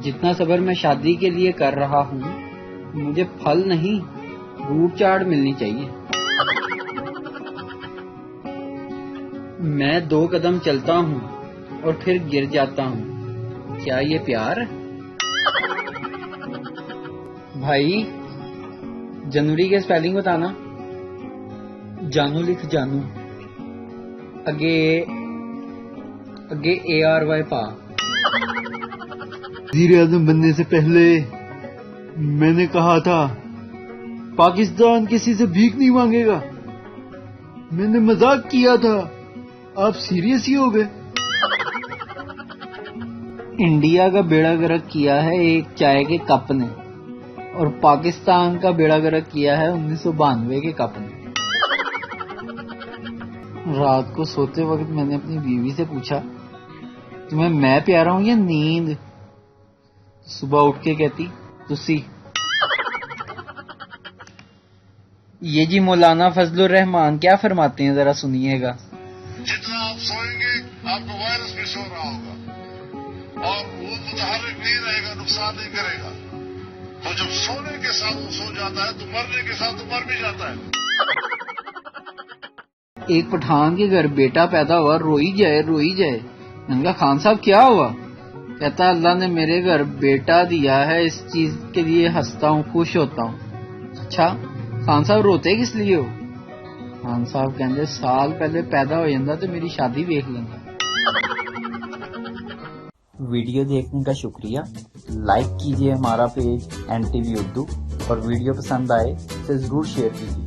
جتنا صبر میں شادی کے لیے کر رہا ہوں مجھے پھل نہیں روٹ چاٹ ملنی چاہیے. میں 2 قدم چلتا ہوں اور پھر گر جاتا ہوں. کیا یہ پیار؟ بھائی جنوری کے سپیلنگ بتانا. جانو لکھ جانو اگے ARY پا. وزیر اعظم بننے سے پہلے میں نے کہا تھا پاکستان کسی سے بھیک نہیں مانگے گا. میں نے مذاق کیا تھا، آپ سیریس ہی ہو گئے. انڈیا کا بیڑا گرک کیا ہے ایک چائے کے کپ نے اور پاکستان کا بیڑا گرک کیا ہے 1992 کے کپ نے. رات کو سوتے وقت میں نے اپنی بیوی سے پوچھا تمہیں میں پیارا ہوں یا نیند؟ صبح اٹھ کے کہتی تسی. یہ جی مولانا فضل الرحمان کیا فرماتے ہیں ذرا سنیے گا. جتنا آپ سوئیں گے آپ کو وائرس بھی سو رہا ہوگا اور وہ متحرک نہیں رہے گا، نقصان نہیں کرے گا. تو جب سونے کے ساتھ وہ سو جاتا ہے تو مرنے کے ساتھ وہ مر بھی جاتا ہے. ایک پٹھان کے گھر بیٹا پیدا ہوا، روئی جائے. میں نے کہا خان صاحب کیا ہوا؟ کہتا اللہ نے میرے گھر بیٹا دیا ہے، اس چیز کے لیے ہنستا ہوں، خوش ہوتا ہوں. اچھا خان صاحب روتے کس لیے ہو؟ خان صاحب کہتے سال پہلے پیدا ہو جاتا تو میری شادی دیکھ لینا. ویڈیو دیکھنے کا شکریہ. لائک کیجیے ہمارا پیج NTV اردو اور ویڈیو پسند آئے تو ضرور شیئر کیجیے.